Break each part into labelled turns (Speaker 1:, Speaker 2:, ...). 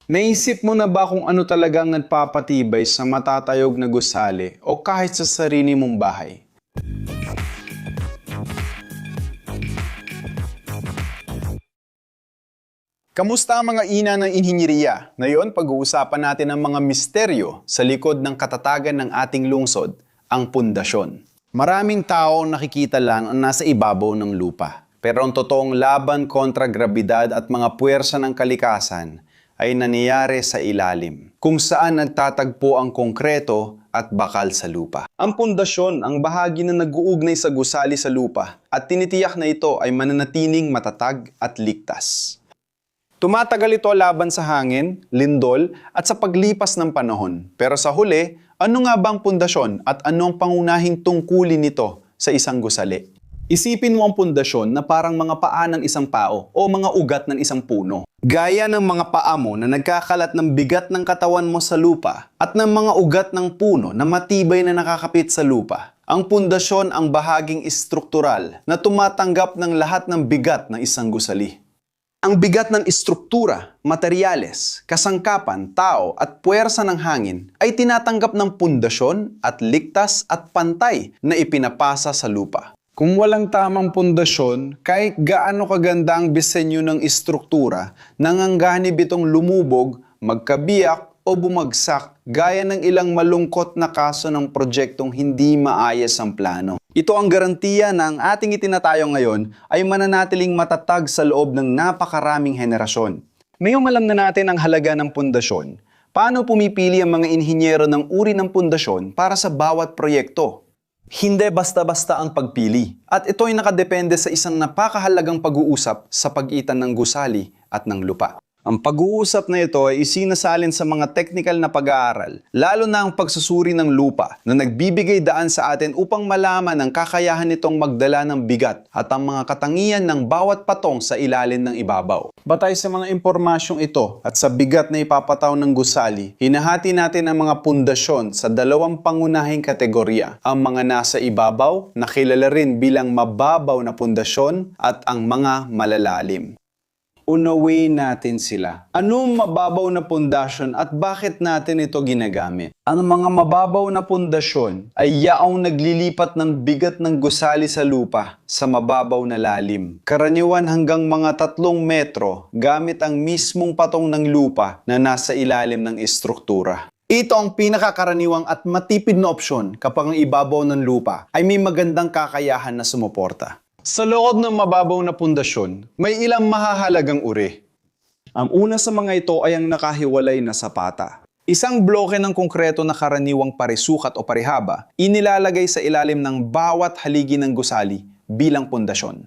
Speaker 1: Naisip mo na ba kung ano talagang nagpapatibay sa matatayog na gusali o kahit sa sarili mong bahay? Kamusta ang mga ina ng inhinyeriya? Ngayon, pag-uusapan natin ang mga misteryo sa likod ng katatagan ng ating lungsod, ang pundasyon. Maraming tao nakikita lang ang nasa ibabaw ng lupa. Pero ang totoong laban kontra grabidad at mga puwersa ng kalikasan ay nangyayari sa ilalim, kung saan nagtatagpo ang konkreto at bakal sa lupa. Ang pundasyon ang bahagi na nag-uugnay sa gusali sa lupa at tinitiyak na ito ay mananatiling matatag at ligtas. Tumatagal ito laban sa hangin, lindol, at sa paglipas ng panahon. Pero sa huli, ano nga bang pundasyon at ano ang pangunahing tungkulin nito sa isang gusali? Isipin mo ang pundasyon na parang mga paa ng isang tao o mga ugat ng isang puno. Gaya ng mga paa mo na nagkakalat ng bigat ng katawan mo sa lupa at ng mga ugat ng puno na matibay na nakakapit sa lupa. Ang pundasyon ang bahaging istruktural na tumatanggap ng lahat ng bigat ng isang gusali. Ang bigat ng istruktura, materyales, kasangkapan, tao at puwersa ng hangin ay tinatanggap ng pundasyon at ligtas at pantay na ipinapasa sa lupa. Kung walang tamang pundasyon, kahit gaano kaganda ang disenyo ng istruktura, nangangganib itong lumubog, magkabiyak o bumagsak gaya ng ilang malungkot na kaso ng proyektong hindi maayos ang plano. Ito ang garantiya na ang ating itinatayo ngayon ay mananatiling matatag sa loob ng napakaraming henerasyon. Ngayong alam na natin ang halaga ng pundasyon, paano pumipili ang mga inhinyero ng uri ng pundasyon para sa bawat proyekto? Hindi basta-basta ang pagpili, at ito ay nakadepende sa isang napakahalagang pag-uusap sa pagitan ng gusali at ng lupa. Ang pag-uusap na ito ay isinasalin sa mga technical na pag-aaral, lalo na ang pagsusuri ng lupa na nagbibigay daan sa atin upang malaman ang kakayahan nitong magdala ng bigat at ang mga katangian ng bawat patong sa ilalim ng ibabaw. Batay sa mga impormasyong ito at sa bigat na ipapataw ng gusali, hinahati natin ang mga pundasyon sa dalawang pangunahing kategorya. Ang mga nasa ibabaw, na kilala rin bilang mababaw na pundasyon, at ang mga malalalim. Unawin natin sila. Anong mababaw na pundasyon at bakit natin ito ginagamit? Ang mga mababaw na pundasyon ay yaong naglilipat ng bigat ng gusali sa lupa sa mababaw na lalim. Karaniwan hanggang mga 3 metro gamit ang mismong patong ng lupa na nasa ilalim ng istruktura. Ito ang pinakakaraniwang at matipid na opsyon kapag ang ibabaw ng lupa ay may magandang kakayahan na sumuporta. Sa loob ng mababaw na pundasyon, may ilang mahahalagang uri. Ang una sa mga ito ay ang nakahiwalay na sapata. Isang bloke ng konkreto na karaniwang parisukat o parihaba, inilalagay sa ilalim ng bawat haligi ng gusali bilang pundasyon.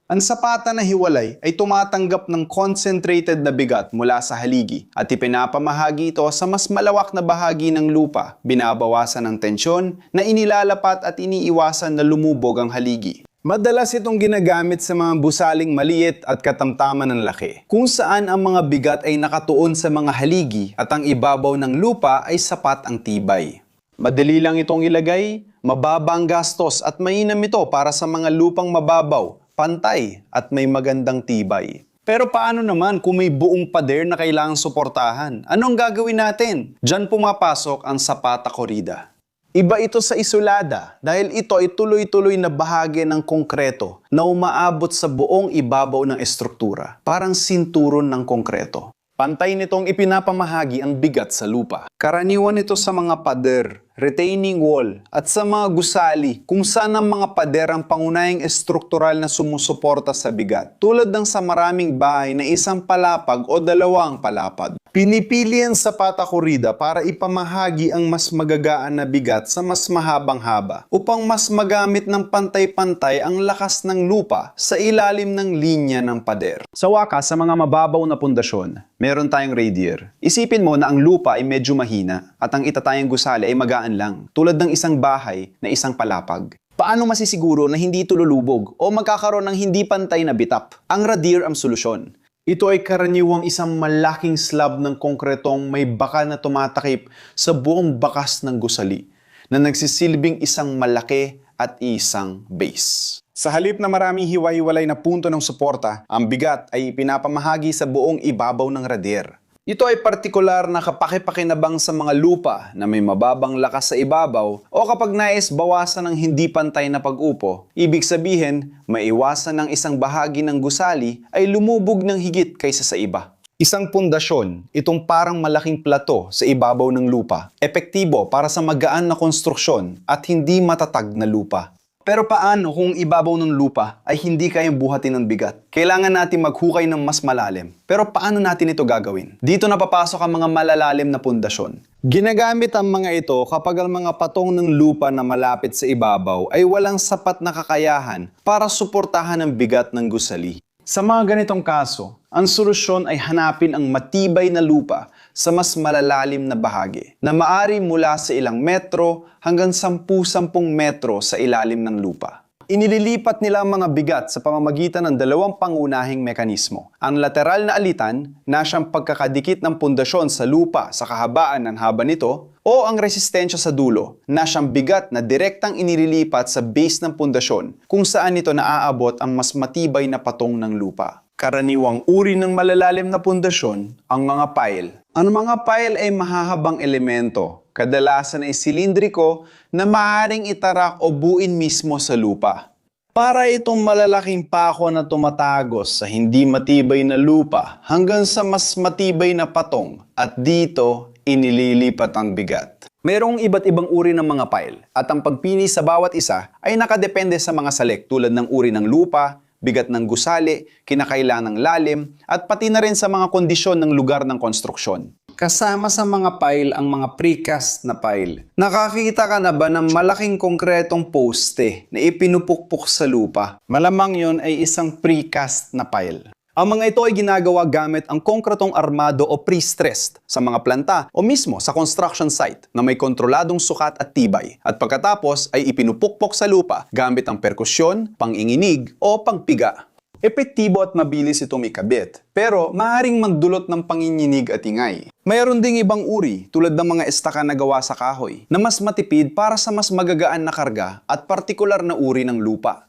Speaker 1: Ang sapata na hiwalay ay tumatanggap ng concentrated na bigat mula sa haligi at ipinapamahagi ito sa mas malawak na bahagi ng lupa, binabawasan ng tensyon na inilalapat at iniiwasan na lumubog ang haligi. Madalas itong ginagamit sa mga busaling maliit at katamtaman ng laki, kung saan ang mga bigat ay nakatuon sa mga haligi at ang ibabaw ng lupa ay sapat ang tibay. Madali lang itong ilagay, mababa ang gastos at mainam ito para sa mga lupang mababaw, pantay at may magandang tibay. Pero paano naman kung may buong pader na kailangang suportahan? Anong gagawin natin? Diyan pumapasok ang sapata corrida. Iba ito sa isolada dahil ito ay tuloy-tuloy na bahagi ng konkreto na umaabot sa buong ibabaw ng estruktura, parang sinturon ng konkreto. Pantay nitong ipinapamahagi ang bigat sa lupa. Karaniwan ito sa mga pader, retaining wall, at sa mga gusali kung saan ang mga pader ang pangunahing estruktural na sumusuporta sa bigat. Tulad ng sa maraming bahay na isang palapag o dalawang palapad. Pinipili ang sapata corrida para ipamahagi ang mas magagaan na bigat sa mas mahabang haba upang mas magamit ng pantay-pantay ang lakas ng lupa sa ilalim ng linya ng pader. Sa wakas, sa mga mababaw na pundasyon, meron tayong radier. Isipin mo na ang lupa ay medyo mahina at ang itatayang gusali ay magaan lang, tulad ng isang bahay na isang palapag. Paano masisiguro na hindi ito lulubog o magkakaroon ng hindi pantay na bitap? Ang radier ang solusyon. Ito ay karaniwang isang malaking slab ng konkretong may bakal na tumatakip sa buong bakas ng gusali na nagsisilbing isang malaki at isang base. Sa halip na maraming hiwa-hiwalay na punto ng suporta, ang bigat ay ipinapamahagi sa buong ibabaw ng radier. Ito ay partikular na kapaki-pakinabang sa mga lupa na may mababang lakas sa ibabaw o kapag nais bawasan ng hindi pantay na pag-upo. Ibig sabihin, maiwasan ng isang bahagi ng gusali ay lumubog ng higit kaysa sa iba. Isang pundasyon, itong parang malaking plato sa ibabaw ng lupa, epektibo para sa magaan na konstruksyon at hindi matatag na lupa. Pero paano kung ibabaw ng lupa ay hindi kayang buhatin ng bigat? Kailangan natin maghukay ng mas malalim. Pero paano natin ito gagawin? Dito na papasok ang mga malalalim na pundasyon. Ginagamit ang mga ito kapag ang mga patong ng lupa na malapit sa ibabaw ay walang sapat na kakayahan para suportahan ang bigat ng gusali. Sa mga ganitong kaso, ang solusyon ay hanapin ang matibay na lupa sa mas malalalim na bahagi na maari mula sa ilang metro hanggang 10-10 metro sa ilalim ng lupa. Inililipat nila ang mga bigat sa pamamagitan ng dalawang pangunahing mekanismo. Ang lateral na alitan na siyang pagkakadikit ng pundasyon sa lupa sa kahabaan ng haba nito o ang resistensya sa dulo na siyang bigat na direktang inililipat sa base ng pundasyon kung saan ito naaabot ang mas matibay na patong ng lupa. Karaniwang uri ng malalalim na pundasyon ang mga pile. Ang mga pile ay mahahabang elemento, kadalasan ay silindriko na maaaring itarak o buuin mismo sa lupa. Para itong malalaking pako na tumatagos sa hindi matibay na lupa hanggang sa mas matibay na patong at dito inililipat ang bigat. Mayroong iba't ibang uri ng mga pile at ang pagpili sa bawat isa ay nakadepende sa mga salik tulad ng uri ng lupa, bigat ng gusali, kinakailangang lalim, at pati na rin sa mga kondisyon ng lugar ng konstruksyon. Kasama sa mga pile ang mga precast na pile. Nakakita ka na ba ng malaking konkretong poste na ipinupukpok sa lupa? Malamang yon ay isang precast na pile. Ang mga ito ay ginagawa gamit ang konkretong armado o pre-stressed sa mga planta o mismo sa construction site na may kontroladong sukat at tibay. At pagkatapos ay ipinupukpok sa lupa gamit ang perkusyon, panginginig o pagpiga. Epektibo at mabilis itong ikabit, pero maaaring magdulot ng panginginig at ingay. Mayroon ding ibang uri tulad ng mga estaka na gawa sa kahoy na mas matipid para sa mas magagaan na karga at partikular na uri ng lupa.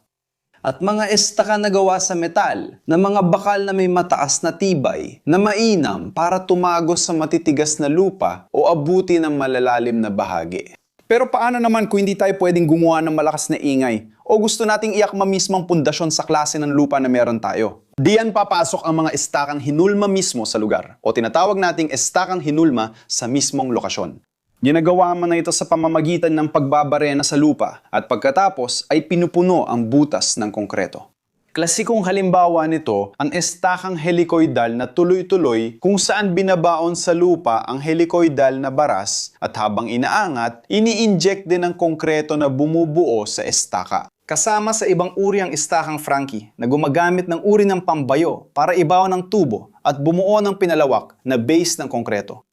Speaker 1: At mga estaka na gawa sa metal na mga bakal na may mataas na tibay na mainam para tumagos sa matitigas na lupa o abuti ng malalalim na bahagi. Pero paano naman kung hindi tayo pwedeng gumawa ng malakas na ingay o gusto nating iakma mismong pundasyon sa klase ng lupa na meron tayo? Diyan papasok ang mga estakang hinulma mismo sa lugar o tinatawag nating estakang hinulma sa mismong lokasyon. Ginagawa man na ito sa pamamagitan ng pagbabarena sa lupa at pagkatapos ay pinupuno ang butas ng konkreto. Klasikong halimbawa nito ang estakang helicoidal na tuloy-tuloy kung saan binabaon sa lupa ang helicoidal na baras at habang inaangat, ini-inject din ang konkreto na bumubuo sa estaka. Kasama sa ibang uri ang estakang Frankie na gumagamit ng uri ng pambayo para ibaon ng tubo at bumuo ng pinalawak na base ng konkreto.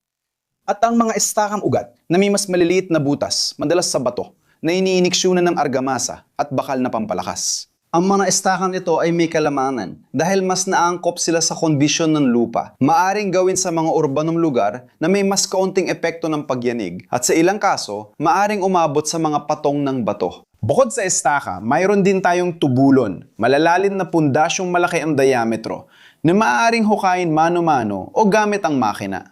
Speaker 1: At ang mga estakang ugat na may mas maliliit na butas, madalas sa bato, na iniiniksyonan ng argamasa at bakal na pampalakas. Ang mga estakang ito ay may kalamanan dahil mas naangkop sila sa kondisyon ng lupa. Maaring gawin sa mga urbanong lugar na may mas kaunting epekto ng pagyanig at sa ilang kaso, maaring umabot sa mga patong ng bato. Bukod sa estaka, mayroon din tayong tubulon, malalalim na pundasyong malaki ang diametro na maaaring hukayin mano-mano o gamit ang makina.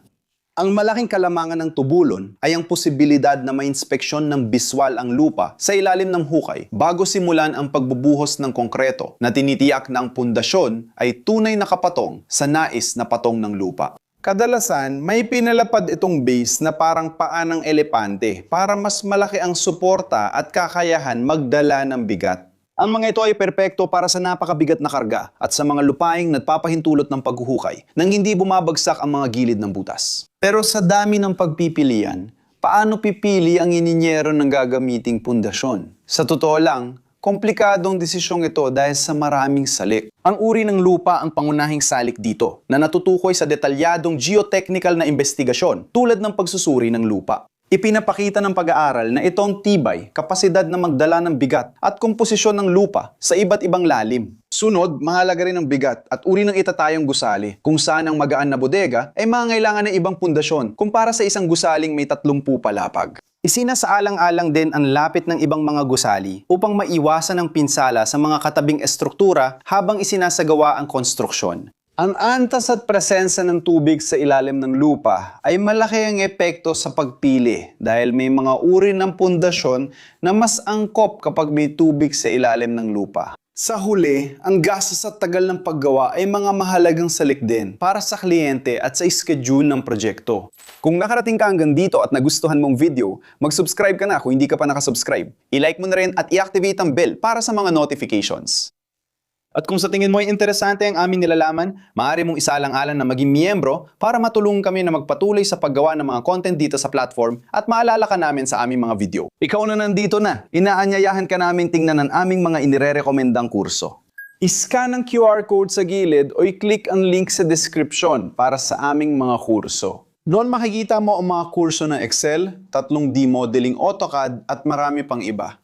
Speaker 1: Ang malaking kalamangan ng tubulon ay ang posibilidad na mainspeksyon ng biswal ang lupa sa ilalim ng hukay bago simulan ang pagbubuhos ng konkreto na tinitiyak na ang pundasyon ay tunay na kapatong sa nais na patong ng lupa. Kadalasan, may pinalapad itong base na parang paa ng elepante para mas malaki ang suporta at kakayahan magdala ng bigat. Ang mga ito ay perpekto para sa napakabigat na karga at sa mga lupaing nagpapahintulot ng paghuhukay nang hindi bumabagsak ang mga gilid ng butas. Pero sa dami ng pagpipilian, paano pipili ang ininyero ng gagamiting pundasyon? Sa totoo lang, komplikadong desisyong ito dahil sa maraming salik. Ang uri ng lupa ang pangunahing salik dito na natutukoy sa detalyadong geotechnical na investigasyon tulad ng pagsusuri ng lupa. Ipinapakita ng pag-aaral na ito ang tibay, kapasidad na magdala ng bigat at komposisyon ng lupa sa iba't ibang lalim. Sunod, mahalaga rin ang bigat at uri ng itatayong gusali, kung saan ang magaan na bodega ay mangangailangan ng ibang pundasyon kumpara sa isang gusaling may 30 palapag. Isinasaalang-alang din ang lapit ng ibang mga gusali upang maiwasan ang pinsala sa mga katabing estruktura habang isinasagawa ang konstruksyon. Ang antas at presensya ng tubig sa ilalim ng lupa ay malaki ang epekto sa pagpili dahil may mga uri ng pundasyon na mas angkop kapag may tubig sa ilalim ng lupa. Sa huli, ang gastos at tagal ng paggawa ay mga mahalagang salik din para sa kliyente at sa schedule ng proyekto. Kung nakarating ka hanggang dito at nagustuhan mong video, mag-subscribe ka na kung hindi ka pa nakasubscribe. I-like mo na rin at i-activate ang bell para sa mga notifications. At kung sa tingin mo ay interesante ang aming nilalaman, maaari mong isaalang-alang na maging miyembro para matulungan kami na magpatuloy sa paggawa ng mga content dito sa platform at maalala ka namin sa aming mga video. Ikaw na nandito na, inaanyayahan ka namin tingnan ang aming mga inirerekomendang kurso. I-scan ang QR code sa gilid o i-click ang link sa description para sa aming mga kurso. Doon makikita mo ang mga kurso ng Excel, 3D modeling AutoCAD at marami pang iba.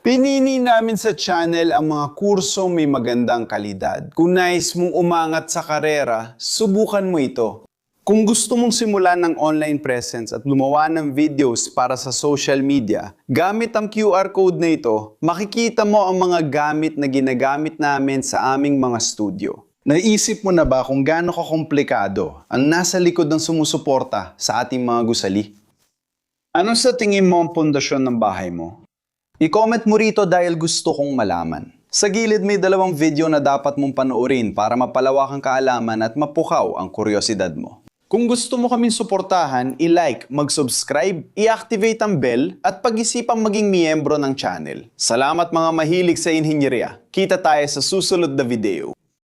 Speaker 1: Pinili namin sa channel ang mga kurso may magandang kalidad. Kung nais mong umangat sa karera, subukan mo ito. Kung gusto mong simulan ng online presence at gumawa ng videos para sa social media, gamit ang QR code na ito, makikita mo ang mga gamit na ginagamit namin sa aming mga studio. Naisip mo na ba kung gaano kakomplikado ang nasa likod ng sumusuporta sa ating mga gusali? Ano sa tingin mo ang pundasyon ng bahay mo? I-comment mo rito dahil gusto kong malaman. Sa gilid may 2 video na dapat mong panoorin para mapalawak ang kaalaman at mapukaw ang kuryosidad mo. Kung gusto mo kaming suportahan, i-like, mag-subscribe, i-activate ang bell at pag-isipang maging miyembro ng channel. Salamat mga mahilig sa inhinyeriya. Kita tayo sa susunod na video.